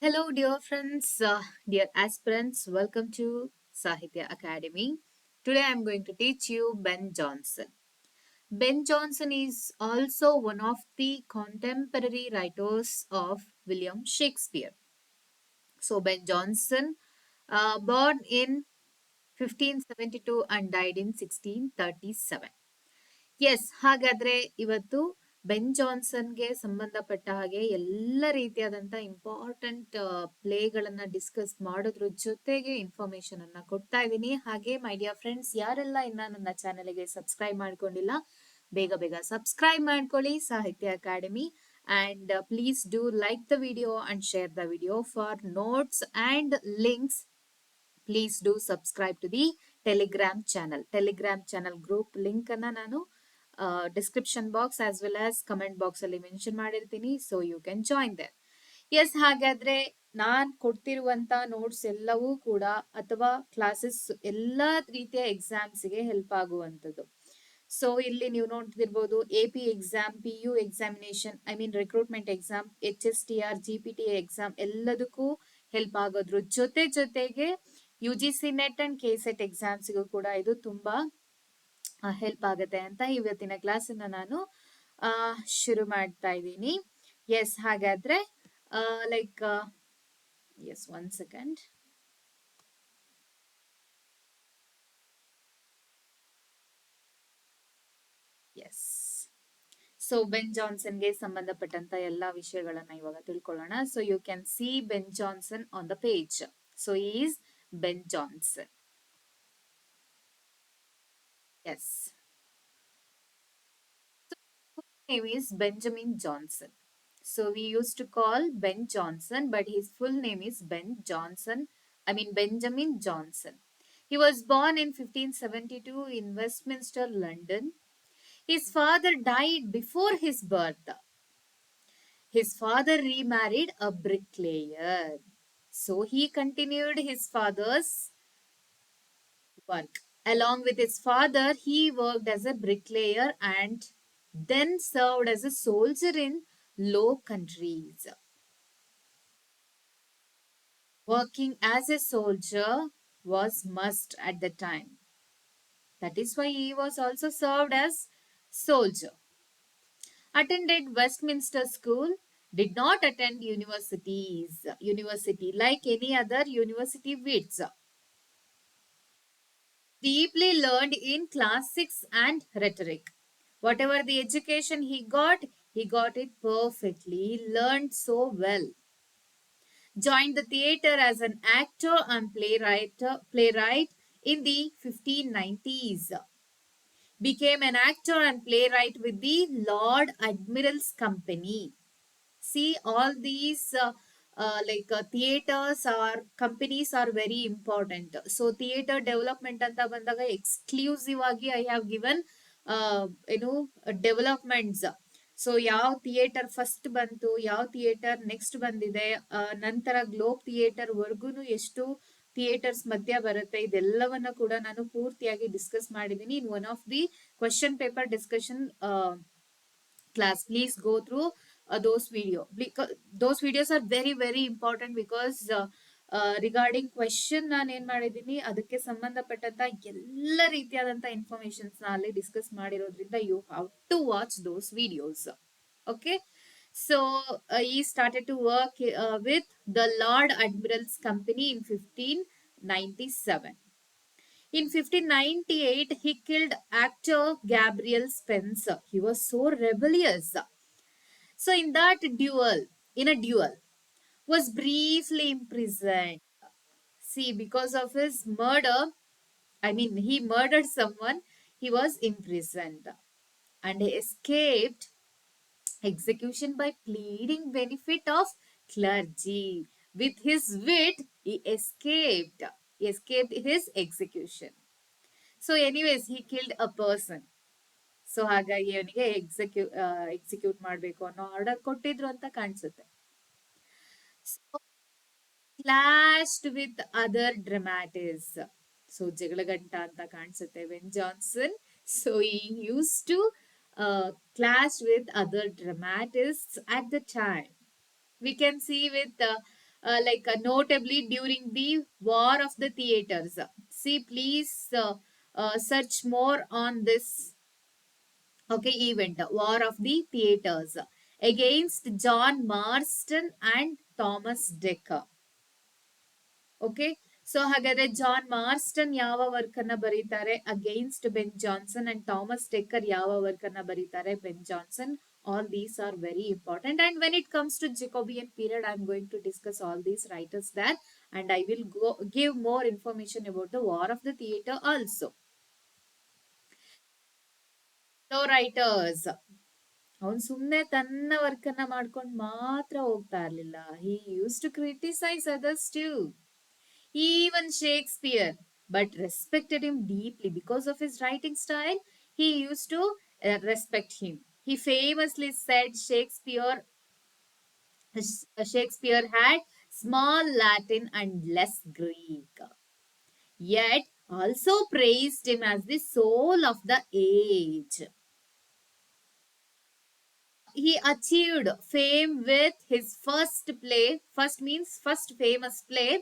Hello, dear friends, dear aspirants. Welcome to Sahitya Academy. Today I'm going to teach you Ben Jonson. Ben Jonson is also one of the contemporary writers of William Shakespeare. So, Ben Jonson, born in 1572 and died in 1637. S ಹಾಗಾದ್ರೆ ಇವತ್ತು ಬೆನ್ ಜಾನ್ಸನ್ಗೆ ಸಂಬಂಧಪಟ್ಟ ಹಾಗೆ ಎಲ್ಲ ರೀತಿಯಾದಂತ important ಪ್ಲೇಗಳನ್ನ discuss ಮಾಡೋದ್ರ ಜೊತೆಗೆ information ಅನ್ನ ಕೊಡ್ತಾ ಇದ್ದೀನಿ. ಹಾಗೆ ಮೈ ಡಿಯರ್ ಫ್ರೆಂಡ್ಸ್, ಯಾರೆಲ್ಲ ಇನ್ನ ನನ್ನ ಚಾನೆಲ್ಗೆ ಸಬ್ಸ್ಕ್ರೈಬ್ ಮಾಡ್ಕೊಂಡಿಲ್ಲ, ಬೇಗ ಬೇಗ ಸಬ್ಸ್ಕ್ರೈಬ್ ಮಾಡ್ಕೊಳ್ಳಿ Sahitya Akademi. And please do like the video and share the video for notes and links. Please do subscribe to the Telegram channel group link ಅನ್ನ ನಾನು description box as well as comment box ಅಲ್ಲಿ mention ಮಾಡಿರ್ತೀನಿ. So you can join there. Yes, ಹಾಗಾದ್ರೆ ನಾನ್ ಕೊಡ್ತಿರುವಂತ notes ಎಲ್ಲವೂ ಕೂಡ ಅಥವಾ classes ಎಲ್ಲಾ ರೀತಿಯ ಎಕ್ಸಾಮ್ಸ್ಗೆ ಹೆಲ್ಪ್ ಆಗುವಂತದ್ದು. ಸೊ ಇಲ್ಲಿ ನೀವು ನೋಡ್ತಿರ್ಬೋದು, AP exam, PU examination, I mean recruitment exam, HSTR, GPT exam ಎಲ್ಲದಕ್ಕೂ ಹೆಲ್ಪ್ ಆಗೋದ್ರ ಜೊತೆಗೆ UGC ನೆಟ್ ಅಂಡ್ KSET ಎಕ್ಸಾಮ್ಸ್ಗೂ ಕೂಡ ಇದು ತುಂಬಾ ಹೆಲ್ಪ್ ಆಗುತ್ತೆ ಅಂತ ಇವತ್ತಿನ ಕ್ಲಾಸ್ ಅನ್ನ ನಾನು ಶುರು ಮಾಡ್ತಾ ಇದ್ದೀನಿ. ಎಸ್, ಹಾಗಾದ್ರೆ like yes, 1 second. Yes, so Ben ಜಾನ್ಸನ್ಗೆ ಸಂಬಂಧಪಟ್ಟಂತ ಎಲ್ಲಾ ವಿಷಯಗಳನ್ನ ಇವಾಗ ತಿಳ್ಕೊಳ್ಳೋಣ. So you can see Ben Jonson on the page. So is Ben Jonson. Yes, name is Benjamin Johnson. So we used to call Ben Jonson, but his full name is Benjamin Johnson. He was born in 1572 in Westminster, London. His father died before his birth. His father remarried a bricklayer. So he continued his father's work. Along with his father, he worked as a bricklayer and then served as a soldier in Low Countries. Working as a soldier was must at the time. That is why he was also served as soldier. Attended Westminster School, did not attend university like any other university wits. Deeply learned in classics and rhetoric. Whatever the education he got it perfectly, learned so well. Joined the theatre as an actor and playwright in the 1590s. Became an actor and playwright with the Lord Admiral's Company. See, all these theaters or companies are very important. So theater development anta bandaga exclusive agi I have given developments. So ಯಾವ theatre first ಬಂತು, ಯಾವ theatre next ಬಂದಿದೆ, ನಂತರ globe theatre ವರ್ಗುನು ಎಷ್ಟು theatres ಮಧ್ಯ ಬರುತ್ತೆ, ಇದೆಲ್ಲವನ್ನ ಕೂಡ ನಾನು ಪೂರ್ತಿಯಾಗಿ ಡಿಸ್ಕಸ್ ಮಾಡಿದ್ದೀನಿ in one of the question paper discussion class. Please go through those videos are very important because regarding question ನಾನು ಏನ್ ಮಾಡಿದ್ದೀನಿ ಅದಕ್ಕೆ ಸಂಬಂಧಪಟ್ಟಂತ ಎಲ್ಲ ರೀತಿಯಾದಂತ ಇನ್ಫಾರ್ಮೇಶನ್ಸ್ ನ ಅಲ್ಲಿ ಡಿಸ್ಕಸ್ ಮಾಡಿರೋದ್ರಿಂದ you have to watch those videos. Okay, so he started to work with the Lord Admiral's Company in 1597. In 1598, he killed actor Gabriel Spencer. He was so rebellious. So in a duel, was briefly imprisoned. See, because of his murder, he murdered someone, he was imprisoned. And he escaped execution by pleading benefit of clergy. With his wit, he escaped. He escaped his execution. So anyways, he killed a person. So ಹಾಗಾಗಿ ಅವನಿಗೆ execute ಮಾಡಬೇಕು ಅನ್ನೋ order ಕೊಟ್ಟಿದ್ರು ಅಂತ ಕಾಣಿಸುತ್ತೆ. Clashed with other dramatists. So ಜಗಳಗಂಟ ಅಂತ ಕಾಣಿಸುತ್ತೆ ವೆನ್ ಜಾನ್ಸನ್. ಸೊ ಈ use to clash with other dramatists at the time. We can see with notably during the War of the Theatres. See, please search more on this event, War of the Theatres, against John Marston and Thomas Dekker. Okay, so ಹಾಗಾದ್ರೆ John Marston ಯಾವ work ಅನ್ನ ಬರೀತಾರೆ against Ben Jonson and Thomas Dekker ಯಾವ work ಅನ್ನ ಬರೀತಾರೆ Ben Jonson. All these are very important, and when it comes to Jacobean period, I am going to discuss all these writers there, and I will give more information about the War of the Theatre also. So writers, ಅವನು ಸುಮ್ಮನೆ ತನ್ನ work ಅನ್ನ ಮಾಡ್ಕೊಂಡು ಮಾತ್ರ ಹೋಗ್ತಾ ಇರ್ಲಿಲ್ಲ. He used to criticize others too. Even Shakespeare, but respected him deeply because of his writing style. He used to respect him. He famously said Shakespeare had small Latin and less Greek, yet also praised him as the soul of the age. He achieved fame with his first play. First means first famous play,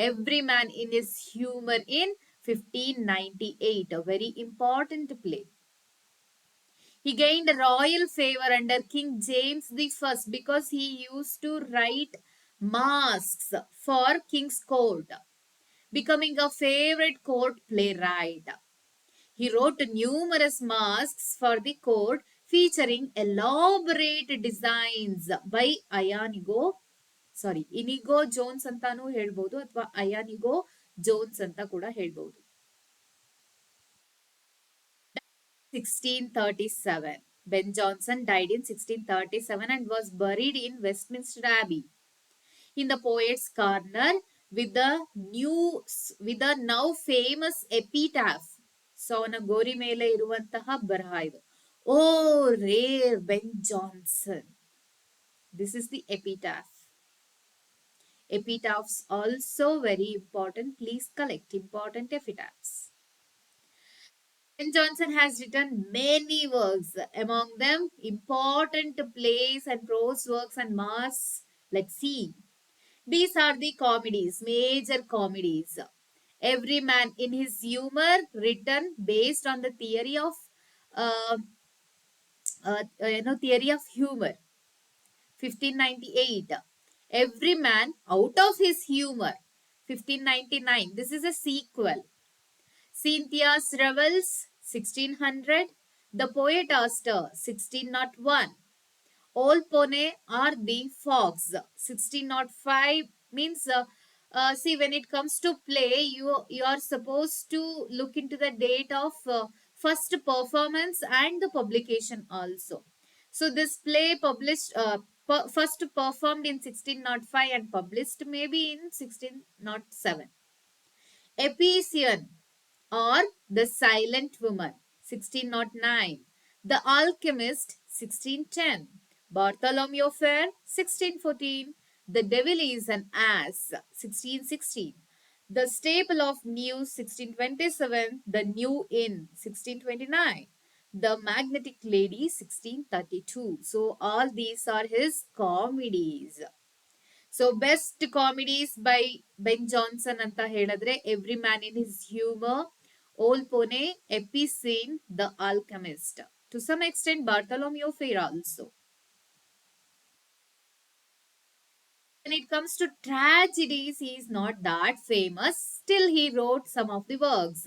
Every Man in His Humor, in 1598, a very important play. He gained royal favor under King James the First because he used to write masks for King's court, becoming a favorite court playwright. He wrote numerous masks for the court featuring elaborate designs by Inigo Jones ಅಂತಾನೂ ಹೇಳ್ಬಹುದು ಅಥವಾ ಅಯಾನಿಗೋ Jones ಅಂತ ಕೂಡ ಹೇಳ್ಬಹುದು. 1637. Ben Jonson died in 1637 and was buried in Westminster Abbey in the Poets' Corner with the now famous epitaph. So ಅವನ ಗೋರಿ ಮೇಲೆ ಇರುವಂತಹ ಬರಹ ಇದು. O rare Ben Jonson. This is the epitaph. Epitaphs also very important. Please collect important epitaphs. Ben Jonson has written many works, among them important plays and prose works and masks like See. These are the comedies, major comedies. Every Man in His Humor, written based on the theory of uh, theory of humor, 1598. Every Man Out of His Humor, 1599. This is a sequel. Cynthia's Revels, 1600. The Poet Astor, 1601. All Pone are the Fox, 1605. Means see, when it comes to play, you are supposed to look into the date of first performance and the publication also. So this play published first performed in 1605 and published maybe in 1607. Epicene or The Silent Woman, 1609. The Alchemist, 1610. Bartholomew Fair, 1614. The Devil is an Ass, 1616. The Staple of News, 1627. The New Inn, 1629. The Magnetic Lady, 1632. So all these are his comedies. So best comedies by Ben Jonson ಅಂತ ಹೇಳಿದ್ರೆ every man in his humour, Volpone, Epicoene, the alchemist, to some extent Bartholomew fair also. When it comes to tragedies, he is not that famous. Still, he wrote some of the works.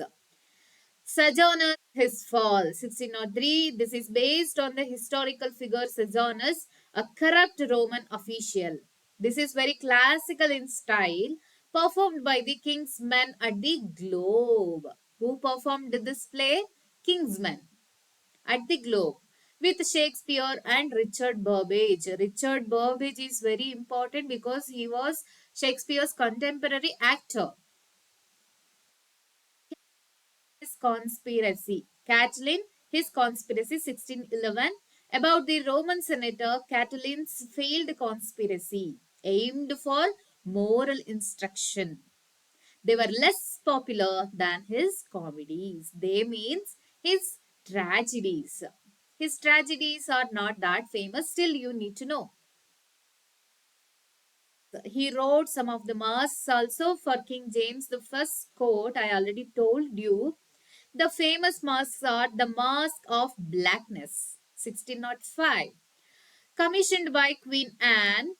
Sejanus, His Fall, 1603. This is based on the historical figure Sejanus, a corrupt Roman official. This is very classical in style, performed by the King's Men at the Globe. Who performed this play? King's Men at the Globe with Shakespeare and Richard Burbage. Richard Burbage is very important because he was Shakespeare's contemporary actor. His conspiracy. Catiline, his conspiracy, 1611, about the Roman senator Catiline's failed conspiracy aimed for moral instruction. They were less popular than his comedies. They means his tragedies. His tragedies are not that famous, still you need to know. He wrote some of the masks also for King James the First court. I already told you. The famous masks are the Mask of Blackness, 1605, commissioned by Queen Anne,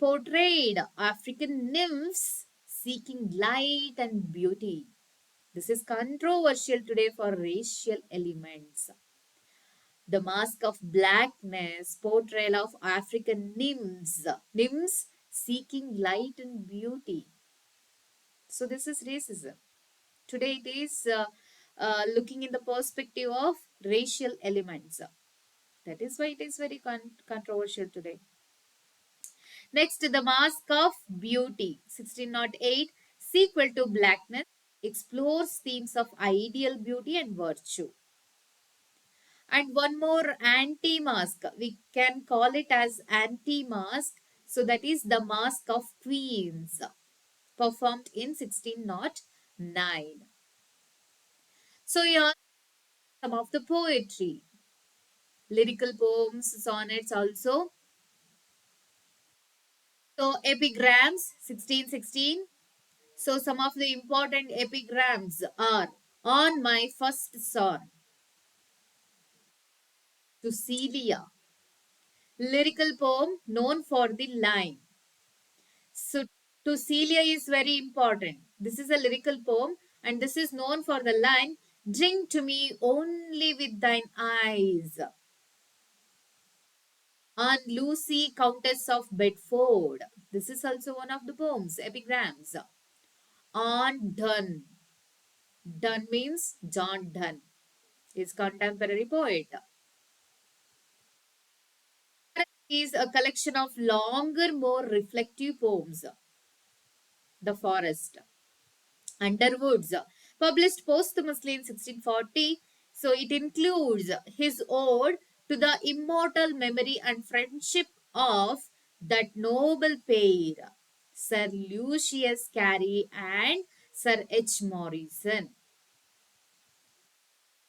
portrayed African nymphs seeking light and beauty. This is controversial today for racial elements. The Mask of Blackness, portrayal of African nymphs seeking light and beauty. So this is racism. Today it is looking in the perspective of racial elements. That is why it is very controversial today. Next, the Mask of Beauty, 1608, sequel to Blackness, explores themes of ideal beauty and virtue. And one more anti-mask, we can call it as anti-mask. So that is the Mask of Queens, performed in 1609. So here some of the poetry, lyrical poems, sonnets also. So epigrams, 1616. So some of the important epigrams are on my first son, to Celia, lyrical poem known for the line. So to Celia is very important. This is a lyrical poem and this is known for the line, drink to me only with thine eyes. On Lucy, Countess of Bedford. This is also one of the poems, epigrams. On Donne. Donne means John Donne, is contemporary poet. Is a collection of longer, more reflective poems. The Forest. Underwoods, published posthumously in 1640. So it includes his ode to the immortal memory and friendship of that noble pair, Sir Lucius Carey and Sir H. Morrison.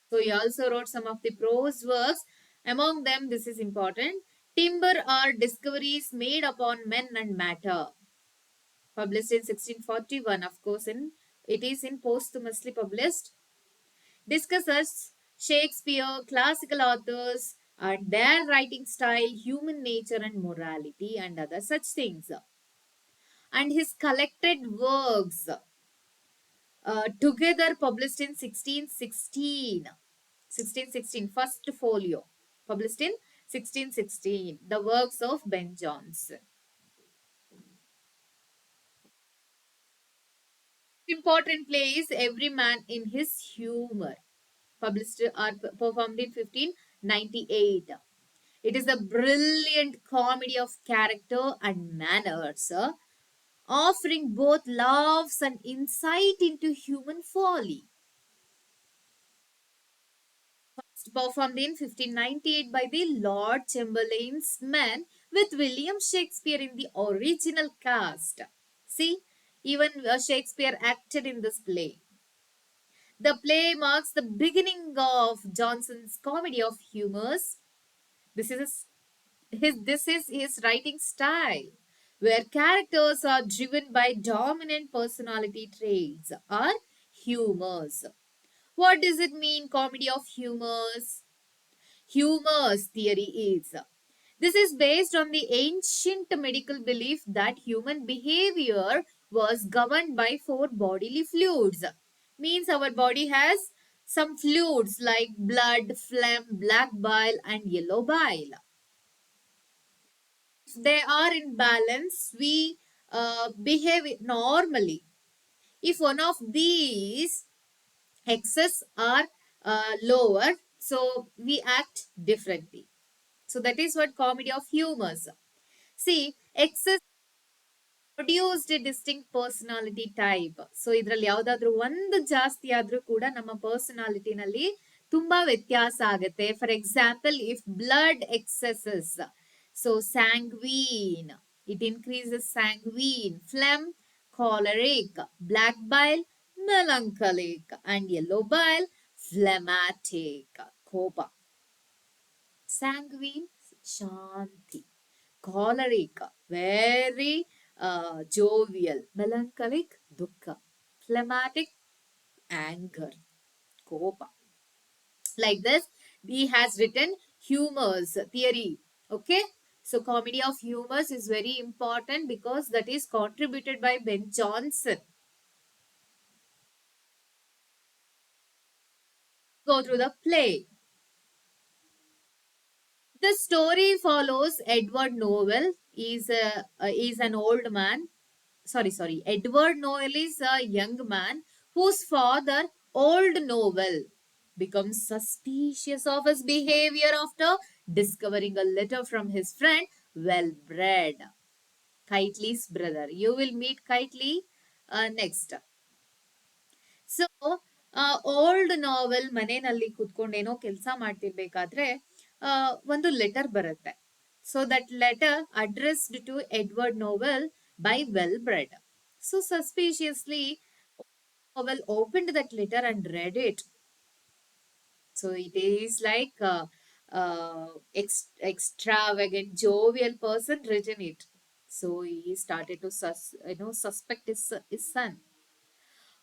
So he also wrote some of the prose works. Among them, this is important. Timber are discoveries made upon men and matter, published in 1641, of course, it is in posthumously published. Discusses Shakespeare, classical authors, and their writing style, human nature and morality, and other such things. And his collected works, together published in 1616, first folio, published in 1616, the works of Ben Jonson. Important play is Every Man in His Humor, published or performed in 1598. It is a brilliant comedy of character and manners, offering both laughs and insight into human folly. First performed in 1598 by the Lord Chamberlain's Men with William Shakespeare in the original cast. See, even Shakespeare acted in this play. The play marks the beginning of Johnson's comedy of humors. This is his writing style, where characters are driven by dominant personality traits or humors. What does it mean, comedy of humors? Humors theory is. This is based on the ancient medical belief that human behavior was governed by four bodily fluids. Means our body has some fluids like blood, phlegm, black bile, and yellow bile. If they are in balance, we behave normally. If one of these excess are lower, so we act differently. So that is what comedy of humors. See, excess produced distinct personality type. So ಇದರಲ್ಲಿ ಯಾವ್ದಾದ್ರು ಒಂದು ಜಾಸ್ತಿ ಆದ್ರೂ ಕೂಡ ನಮ್ಮ ಪರ್ಸನಾಲಿಟಿನಲ್ಲಿ ತುಂಬಾ ವ್ಯತ್ಯಾಸ ಆಗುತ್ತೆ. For example, if blood exceeds, so sanguine, it increases sanguine, phlegm choleric, black bile melancholic, and yellow bile phlegmatic, ಕೋಪ. Sanguine, shanti. Choleric, very jovial, melancholic, dukkha, phlegmatic, anger, kopa. Like this, he has written humors theory. Okay, so comedy of humors is very important because that is contributed by Ben Jonson. Go through the play. The story follows Edward Noel. Is an old man. Sorry. Edward Noel is a young man whose father, Old Noel, becomes suspicious of his behavior after discovering a letter from his friend, Wellbred, Kitely's brother. You will meet Kitely next. So old Knowell ಮನೆಯಲ್ಲಿ ಕುತ್ಕೊಂಡೇನೋ ಕೆಲಸ ಮಾಡ್ತಿರ್ಬೇಕಾದ್ರೆ ಒಂದು letter ಬರುತ್ತೆ. So that letter addressed to Edward Knowell by Wellbred. So suspiciously Novel opened that letter and read it. So it is like extravagant, jovial person written it. So he started to suspect his son.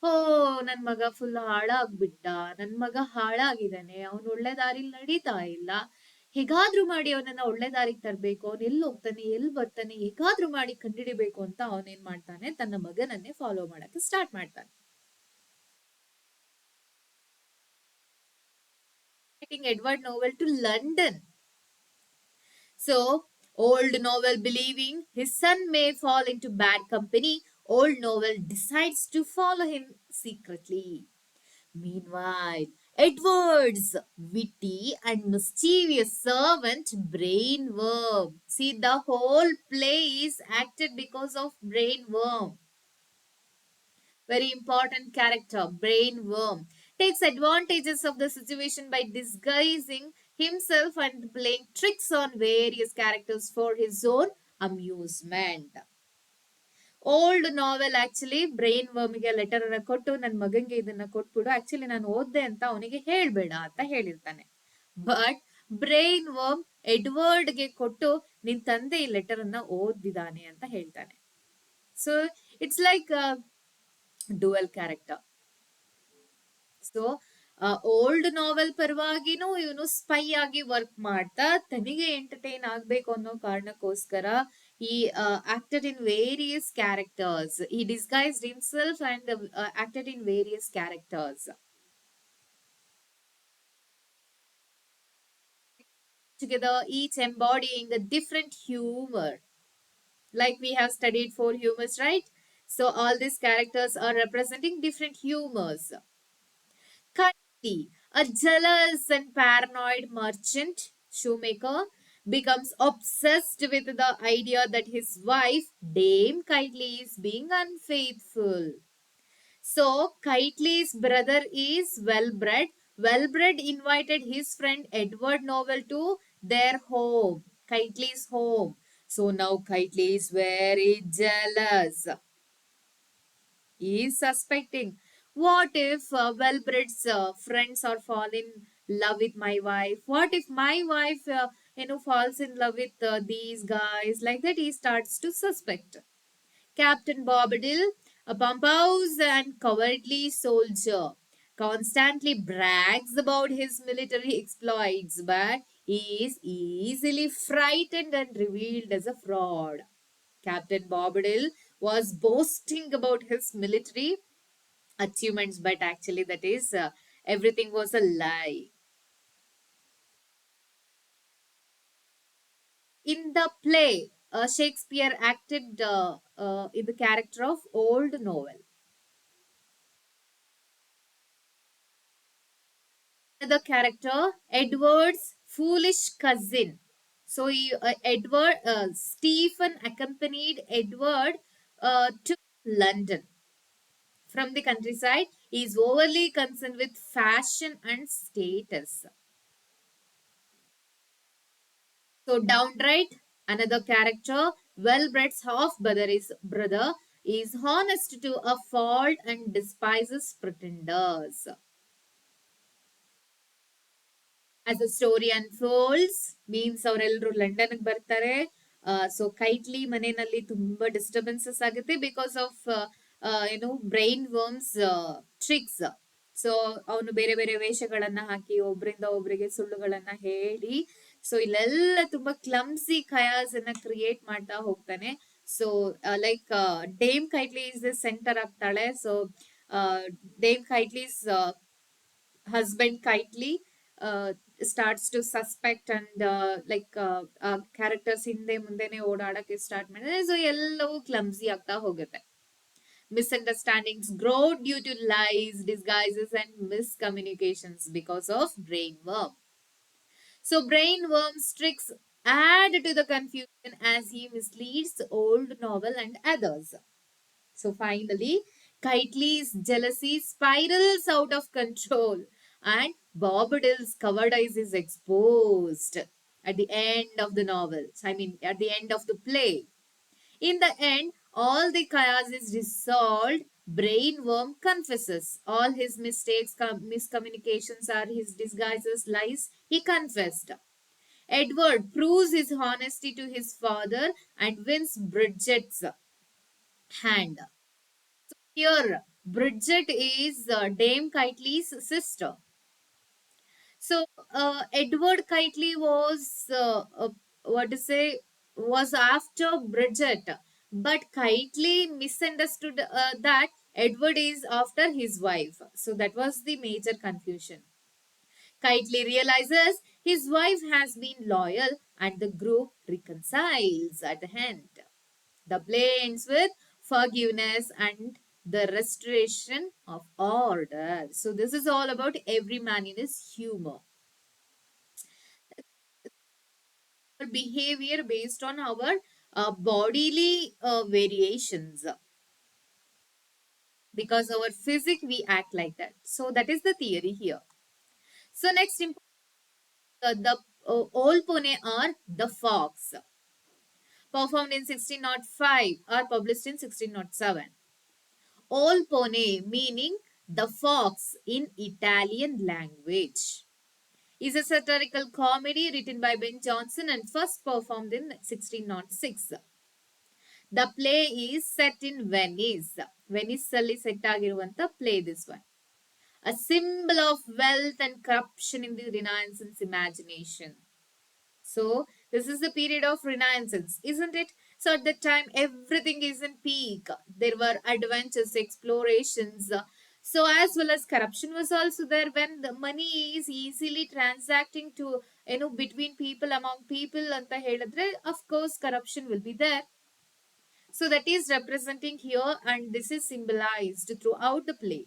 ಓ ನನ್ ಮಗ full ಹಾಳಾಗ್ಬಿಟ್ಟ, ನನ್ ಮಗ ಹಾಳಾಗಿದ್ದಾನೆ, ಅವನು ಒಳ್ಳೆ ದಾರಿಲಿ ನಡೀತಾ ಇಲ್ಲ. ಹೇಗಾದ್ರೂ ಮಾಡಿ ಅವನನ್ನ ಒಳ್ಳೆ ದಾರಿಗೆ ತರ್ಬೇಕು, ಅವನ್ ಎಲ್ಲಿ ಹೋಗ್ತಾನೆ ಎಲ್ಲಿ ಬರ್ತಾನೆ ಹೇಗಾದ್ರೂ ಮಾಡಿ ಕಂಡಿಡಿಬೇಕು ಅಂತ ಅವನೇನ್ ಮಾಡ್ತಾನೆ, ತನ್ನ ಮಗನನ್ನೇ ಫಾಲೋ ಮಾಡಕ್ಕೆ ಸ್ಟಾರ್ಟ್ ಮಾಡ್ತಾನೆ. Edward Novel to London. So, Old Novel believing his son may fall into bad company, Old Novel decides to follow him secretly. Meanwhile, Edward's witty and mischievous servant Brainworm. See, the whole play is acted because of Brainworm. Very important character, Brainworm. Takes advantages of the situation by disguising himself and playing tricks on various characters for his own amusement. Old Knowell actually ಬ್ರೈನ್ ವರ್ಮ್ಗೆ letter ಅನ್ನ ಕೊಟ್ಟು ನನ್ನ ಮಗಂಗೆ ಇದನ್ನ ಕೊಟ್ಬಿಡು, actually ನಾನು ಓದ್ದೆ ಅಂತ ಅವನಿಗೆ ಹೇಳ್ಬೇಡ ಅಂತ ಹೇಳಿರ್ತಾನೆ. ಬಟ್ ಬ್ರೈನ್ ವರ್ಮ್ ಎಡ್ವರ್ಡ್ಗೆ ಕೊಟ್ಟು ನಿನ್ ತಂದೆ ಈ ಲೆಟರ್ ಅನ್ನ ಓದಿದ್ದಾನೆ ಅಂತ ಹೇಳ್ತಾನೆ. So it's like dual character. So old Knowell ಪರವಾಗಿನೂ ಇವನು ಸ್ಪೈ ಆಗಿ ವರ್ಕ್ ಮಾಡ್ತಾ ತನಿಗೆ ಎಂಟರ್ಟೈನ್ ಆಗ್ಬೇಕು ಅನ್ನೋ ಕಾರಣಕ್ಕೋಸ್ಕರ ಈ ಆಕ್ಟೆಡ್ ಇನ್ ವೇರಿಯಸ್ ಕ್ಯಾರೆಕ್ಟರ್ಸ್. ಈ disguised himself and acted in various characters. Together, each embodying a different humor. Like we have studied four humors, right? So all these characters are representing different humors. Kylie, a jealous and paranoid merchant shoemaker, becomes obsessed with the idea that his wife, Dame Kitely, is being unfaithful. So, Kitely's brother is Wellbred. Wellbred invited his friend Edward Novel to their home, Kitely's home. So now Kitely is very jealous. He is suspecting. What if well-bred's friends are fall in love with my wife? What if my wife, falls in love with these guys? Like that, he starts to suspect. Captain Bobadil, a pompous and cowardly soldier, constantly brags about his military exploits, but he is easily frightened and revealed as a fraud. Captain Bobadil was boasting about his military achievements, but actually, that is everything was a lie. In the play, Shakespeare acted in the character of Old Novel. The character, Edward's foolish cousin. So, Stephen accompanied Edward to London from the countryside. He is overly concerned with fashion and status. So downright, another character, well-bred's half brother is honest to a fault and despises pretenders. As the story unfolds, means ಅವರೆಲ್ಲರೂ ಲಂಡನ್ಗೆ ಬರ್ತಾರೆ. So ಕೈಟ್ಲಿ ಮನೆಯಲ್ಲಿ ತುಂಬಾ disturbances ಆಗುತ್ತೆ because of brain worms tricks. So ಅವನು ಬೇರೆ ಬೇರೆ ವೇಷಗಳನ್ನ ಹಾಕಿ ಒಬ್ರಿಂದ ಒಬ್ರಿಗೆ ಸುಳ್ಳುಗಳನ್ನ ಹೇಳಿ, ಸೊ ಇಲ್ಲೆಲ್ಲ ತುಂಬಾ ಕ್ಲಮ್ಸಿ ಖಯಾಸ್ ಅನ್ನ ಕ್ರಿಯೇಟ್ ಮಾಡ್ತಾ ಹೋಗ್ತಾನೆ. So like Dame Kitely is the centre ಆಗ್ತಾಳೆ. So Dame Kitely's husband Kitely starts to suspect and characters ಹಿಂದೆ ಮುಂದೆನೆ ಓಡಾಡಕ್ಕೆ ಸ್ಟಾರ್ಟ್ ಮಾಡಿದ್ರೆ, ಸೊ ಎಲ್ಲವೂ ಕ್ಲಮ್ಸಿ ಆಗ್ತಾ ಹೋಗುತ್ತೆ. Misunderstandings grow due to lies, disguises, and miscommunications because of brainworm. So, brainworm's tricks add to the confusion as he misleads old novel and others. So finally, Kitely's jealousy spirals out of control and Bobadil's covered eyes is exposed at the end of the novel. I mean, at the end of the play. In the end, all the chaos is resolved. Brainworm confesses all his mistakes, miscommunications are his disguises, lies. He confessed. Edward proves his honesty to his father and wins Bridget's hand. Here, Bridget is Dame Kitely's sister. So, Edward Kitely was, what to say, was after Bridget. But Kitely misunderstood that Edward is after his wife. So, that was the major confusion. Kitely realizes his wife has been loyal and the group reconciles at the end. The play ends with forgiveness and the restoration of order. So, this is all about every man in his humor. Our behavior based on our bodily variations. Because our physics, we act like that. So, that is the theory here. So, next, the old pone are the fox, performed in 1605 or published in 1607. All pone meaning the fox in Italian language is a satirical comedy written by Ben Jonson and first performed in 1606. The play is set in Venice. Venice ಅಲ್ಲಿ set ಆಗಿರುವಂತ play this one. A symbol of wealth and corruption in the Renaissance imagination. So, this is the period of Renaissance, isn't it? So, at that time, everything is in peak. There were adventures, explorations. So, as well as corruption was also there when the money is easily transacting to, between people, among people, anta ಹೇಳಿದ್ರೆ, of course, corruption will be there. So, that is representing here, and this is symbolized throughout the play.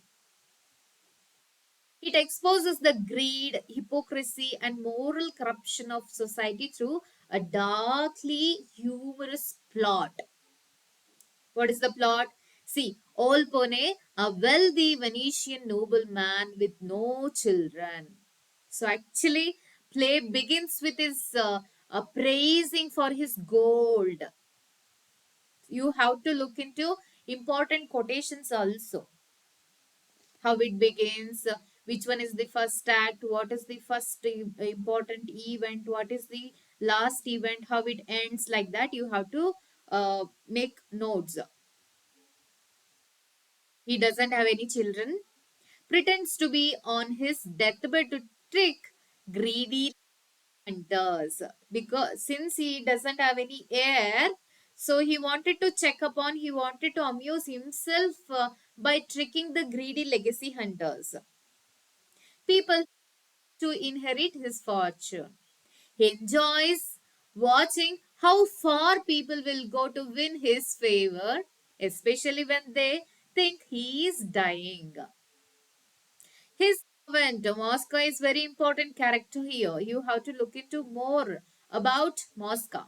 It exposes the greed, hypocrisy, and moral corruption of society through a darkly humorous plot. What is the plot? See, Olpone, a wealthy Venetian nobleman with no children. So actually, play begins with his praising for his gold. You have to look into important quotations also. How it begins, which one is the first act, what is the first important event, what is the last event, how it ends, like that. You have to make notes. He doesn't have any children, pretends to be on his deathbed to trick greedy hunters, because since he doesn't have any heir, so he wanted to check upon, he wanted to amuse himself by tricking the greedy legacy hunters, people to inherit his fortune. He enjoys watching how far people will go to win his favor, especially when they think he is dying. His servant, Mosca, is very important character here. You have to look into more about Mosca.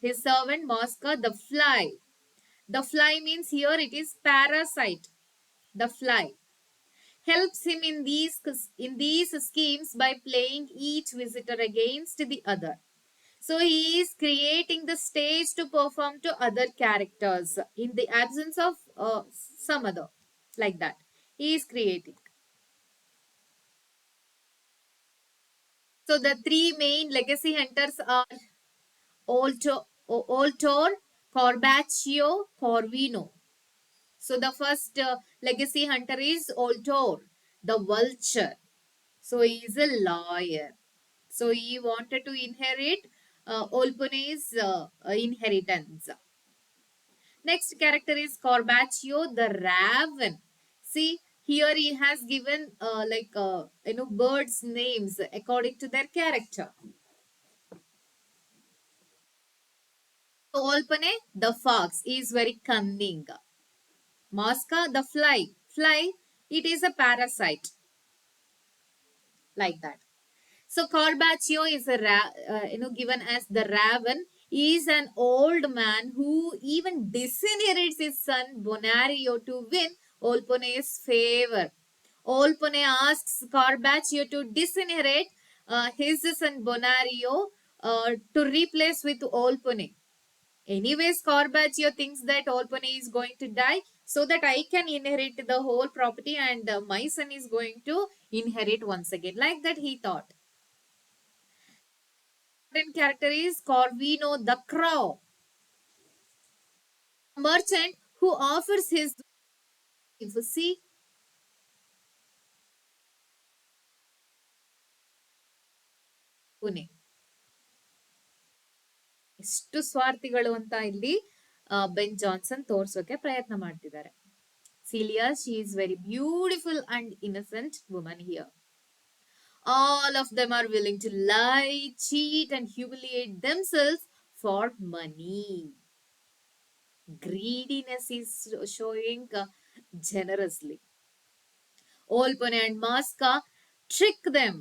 His servant, Mosca, the fly. The fly means here it is parasite. The fly helps him in these schemes by playing each visitor against the other. So he is creating the stage to perform to other characters in the absence of some other, like that. He is creating. So the three main legacy hunters are Oltor, Corbaccio, Corvino. So the first legacy hunter is Oltor, the vulture. So he is a lawyer. So he wanted to inherit Olpone's inheritance. Next character is Corbaccio the Raven. See, here he has given birds names according to their character. So Olpone the fox is very cunning. Mosca the fly. Fly, it is a parasite like that. So Corbaccio is given as the Raven. He is an old man who even disinherits his son Bonario to win Olpone's favor. Olpone asks Corbaccio to disinherit his son Bonario to replace with Olpone. Anyways, Corbaccio thinks that Olpone is going to die so that I can inherit the whole property and my son is going to inherit once again. Like that he thought. Second character is Corvino the Crow, a merchant who offers his wife. See, Pune. ಎಷ್ಟು ಸ್ವಾರ್ಥಿಗಳು ಅಂತ ಇಲ್ಲಿ ಬೆನ್ Johnson ತೋರ್ಸೋಕೆ ಪ್ರಯತ್ನ ಮಾಡ್ತಿದ್ದಾರೆ. Celia, she is very beautiful and innocent woman here. All of them are willing to lie, cheat, and humiliate themselves for money. Greediness is showing generously. Olpone and Masca trick them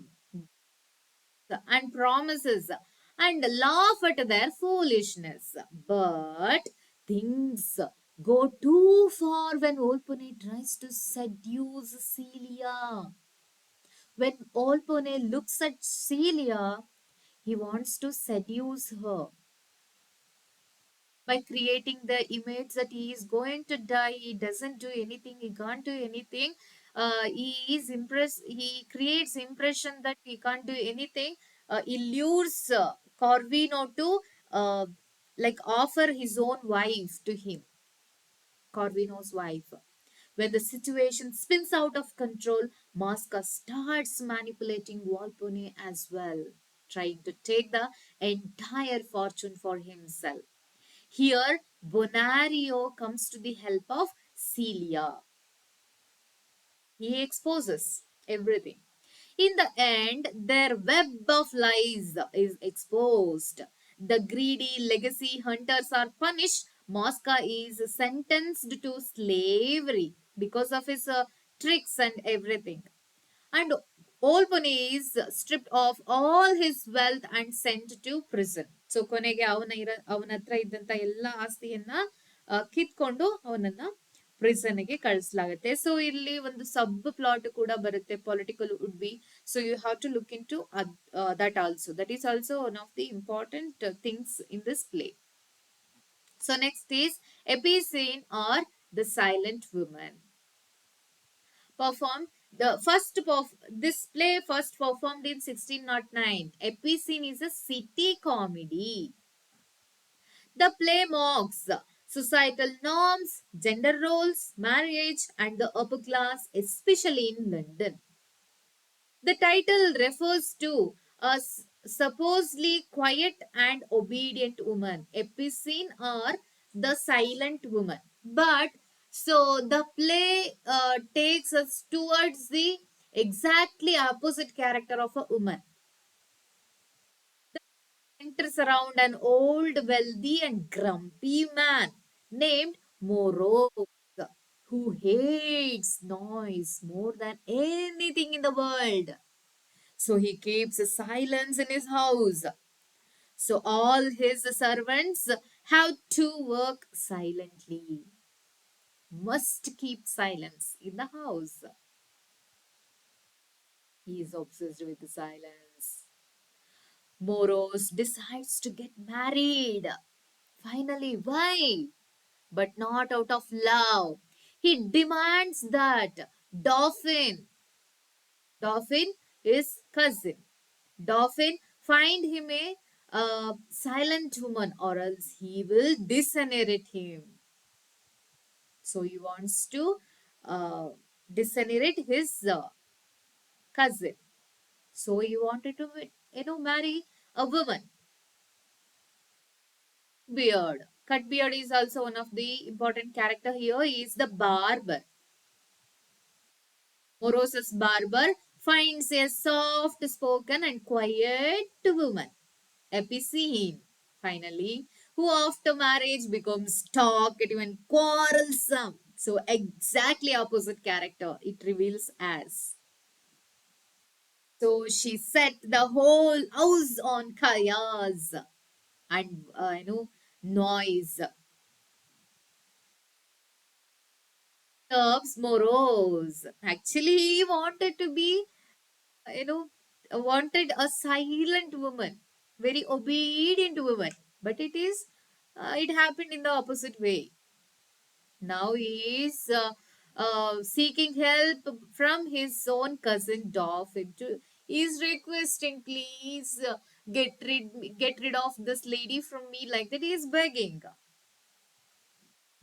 and promises and laugh at their foolishness. But things go too far when Olpone tries to seduce Celia. When Olpone looks at Celia, he wants to seduce her by creating the image that he is going to die. He doesn't do anything, he can't do anything. He is impressed, he creates impression that he can't do anything. He lures Corvino to like offer his own wife to him, Corvino's wife. When the situation spins out of control, Masca starts manipulating Volpone as well, trying to take the entire fortune for himself. Here, Bonario comes to the help of Celia. He exposes everything. In the end, their web of lies is exposed. The greedy legacy hunters are punished. Mosca is sentenced to slavery because of his tricks and everything. And Olbany is stripped of all his wealth and sent to prison. So ಕೊನೆಗೆ ಅವನ ಹತ್ರ ಇದ್ದಂತ ಎಲ್ಲ ಆಸ್ತಿಯನ್ನ ಕಿತ್ಕೊಂಡು ಅವನನ್ನ ಪ್ರಿಸನ್ಗೆ ಕಳಿಸಲಾಗುತ್ತೆ. So ಇಲ್ಲಿ ಒಂದು ಸಬ್ ಪ್ಲಾಟ್ ಕೂಡ ಬರುತ್ತೆ, political would be. So you have to look into that also. That is also one of the important things in this play. So next is Epicene or the Silent Woman. Performed this play first performed in 1609. Epicene is a city comedy. The play mocks societal norms, gender roles, marriage, and the upper class, especially in London. The title refers to a supposedly quiet and obedient woman, Epicene or the silent woman. But so the play takes us towards the exactly opposite character of a woman. Centers around an old, wealthy, and grumpy man named Morose, who hates noise more than anything in the world. So he keeps silence in his house. So all his servants have to work silently, must keep silence in the house. He is obsessed with the silence. Moros decides to get married. Finally, why? But not out of love. He demands that Dauphin, Dauphin is cousin. Dauphin find him a a silent woman or else he will disinherit him. So he wants to uh, disinherit his cousin. So he wanted to, marry a woman. Beard. Cutbeard is also one of the important character here. He is the barber. Morosus barber finds a soft-spoken and quiet woman, Epicene, finally, who after marriage becomes talkative and quarrelsome. So exactly opposite character it reveals as. So she set the whole house on chaos and noise. Loves Morose. Actually, he wanted to be, you know, wanted a silent woman, very obedient woman. But it happened in the opposite way. Now he is seeking help from his own cousin Dauphin. He is requesting, please get rid of this lady from me. Like that, he is begging.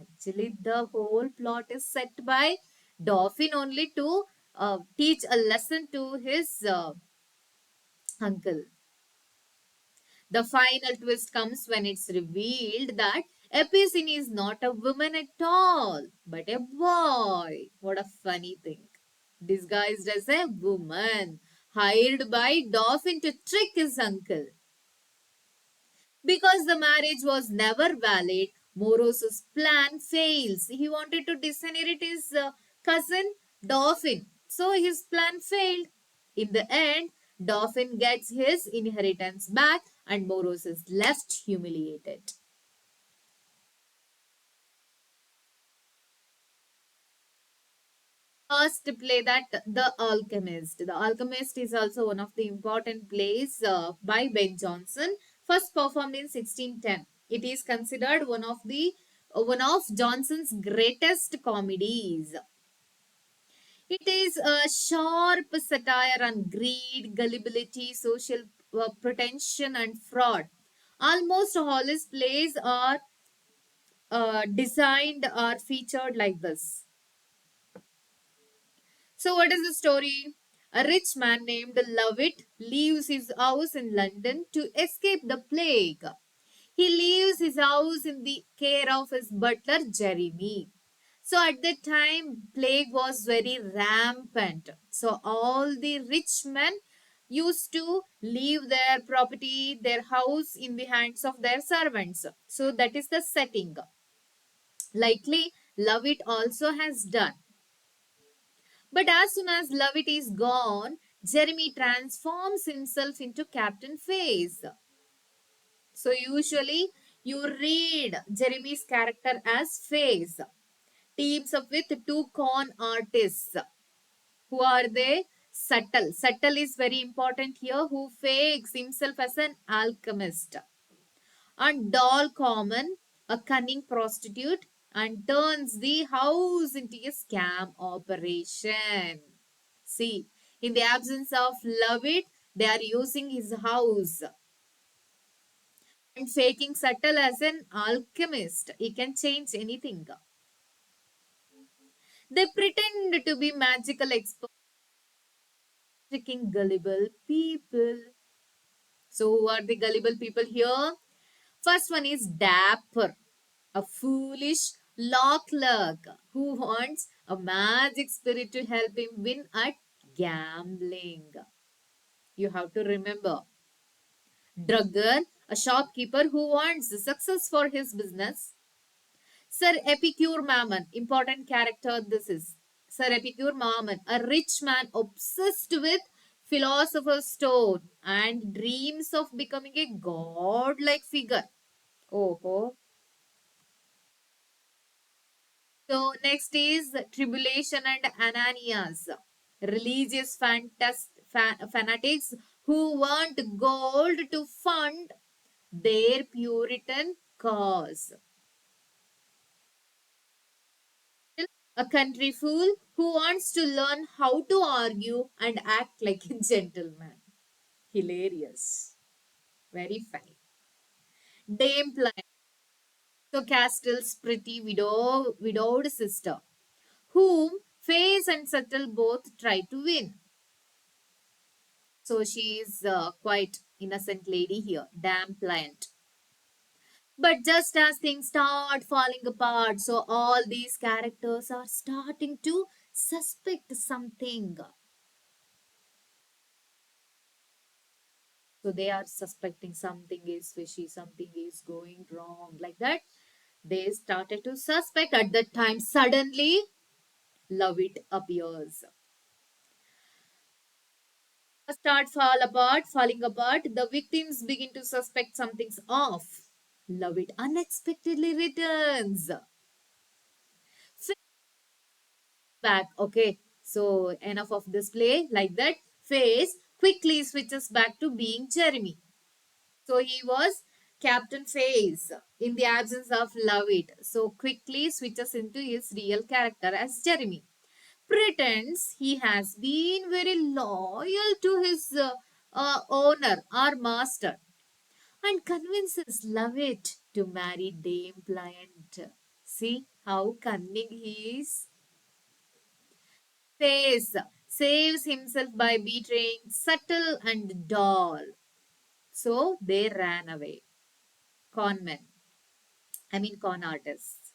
Actually, the whole plot is set by Dauphin only to teach a lesson to his uncle. The final twist comes when it's revealed that Epicene is not a woman at all, but a boy. What a funny thing. Disguised as a woman, hired by Dauphin to trick his uncle. Because the marriage was never valid, Moros's plan fails. He wanted to disinherit his cousin Dauphin. So his plan failed. In the end, Dauphin gets his inheritance back and Moros is left humiliated. First play that The Alchemist. The Alchemist is also one of the important plays by Ben Jonson, first performed in 1610. It is considered one of Johnson's greatest comedies. It is a sharp satire on greed, gullibility, social pretension, and fraud. Almost all his plays are designed or featured like this. So, what is the story? A rich man named Lovett leaves his house in London to escape the plague. He leaves his house in the care of his butler Jeremy. So, at that time, plague was very rampant. So, all the rich men used to leave their property, their house in the hands of their servants. So, that is the setting. Likely, Lovett also has done. But as soon as Lovett is gone, Jeremy transforms himself into Captain Face. So usually you read Jeremy's character as Face. Teams up with two con artists. Who are they? Subtle. Subtle is very important here, who fakes himself as an alchemist. And Doll Common, a cunning prostitute, and turns the house into a scam operation. See, in the absence of Lovett, they are using his house and faking Subtle as an alchemist. He can change anything. They pretend to be magical experts, tricking gullible people. So, who are the gullible people here? First one is Dapper, a foolish law clerk who wants a magic spirit to help him win at gambling. You have to remember. Drugger, a shopkeeper who wants success for his business. Sir Epicure Mammon, important character this is. Sir Epicure Mammon, a rich man obsessed with philosopher's stone and dreams of becoming a god-like figure. Oh. So next is Tribulation and Ananias, religious fanatics who want gold to fund their Puritan cause. A country fool who wants to learn how to argue and act like a gentleman. Hilarious. Very funny. Dame Pliant, so Castle's pretty widowed sister, whom Face and Subtle both try to win. So she is quite innocent lady here, Dame Pliant. But just as things start falling apart, so all these characters are starting to suspect something. So they are suspecting something is fishy, something is going wrong, like that. They started to suspect. At that time, suddenly, Lovett appears. Falling apart. The victims begin to suspect something's off. Lovett unexpectedly returns. Back. Okay, so enough of this play like that. Face quickly switches back to being Jeremy. So he was Captain Face in the absence of Lovett. So quickly switches into his real character as Jeremy. Pretends he has been very loyal to his owner or master and convinces Lovett to marry Dame Pliant. See how cunning he is? Face saves himself by betraying Subtle and Doll. So they ran away. Con men. Con artists.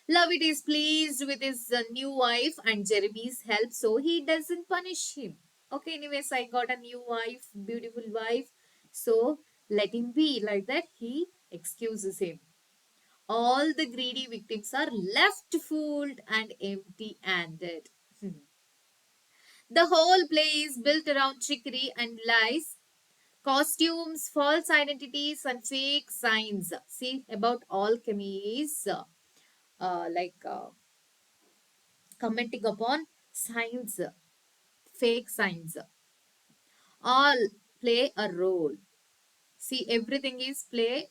Lovett is pleased with his new wife and Jeremy's help, so he doesn't punish him. Okay, anyways, I got a new wife, beautiful wife, so let him be. Like that, he excuses him. All the greedy victims are left fooled and empty handed. The whole play is built around trickery and lies, costumes, false identities, and fake signs. See, about alchemy is like commenting upon signs, fake signs, all play a role. See, everything is play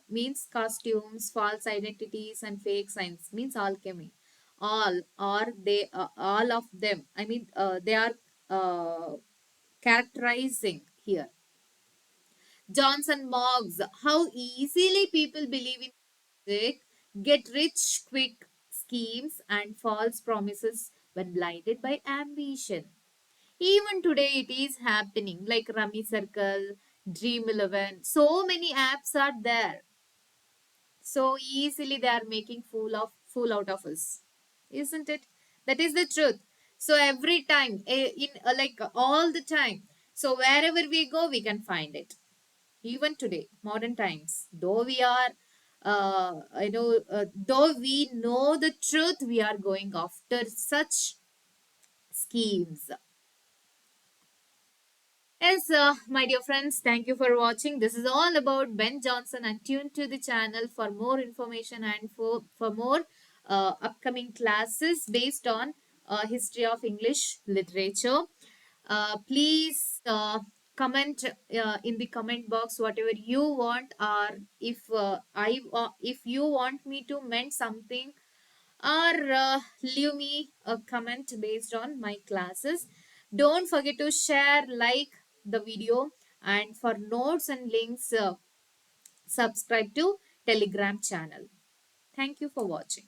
means costumes, false identities, and fake signs means alchemy. All of them. They are characterizing here. Johnson mocks how easily people believe in music, get rich quick schemes, and false promises when blinded by ambition. Even today, it is happening like Rummy Circle, Dream 11. So many apps are there. So easily they are making fool out of us, isn't it? That is the truth. So every time, all the time. So wherever we go, we can find it. Even today, modern times, though we are though we know the truth, we are going after such schemes. Yes, my dear friends, thank you for watching. This is all about Ben Johnson, and tune to the channel for more information and for more upcoming classes based on history of English literature. Please comment in the comment box whatever you want, or if you want me to mend something, or leave me a comment based on my classes. Don't forget to share, like the video, and for notes and links, subscribe to Telegram channel. Thank you for watching.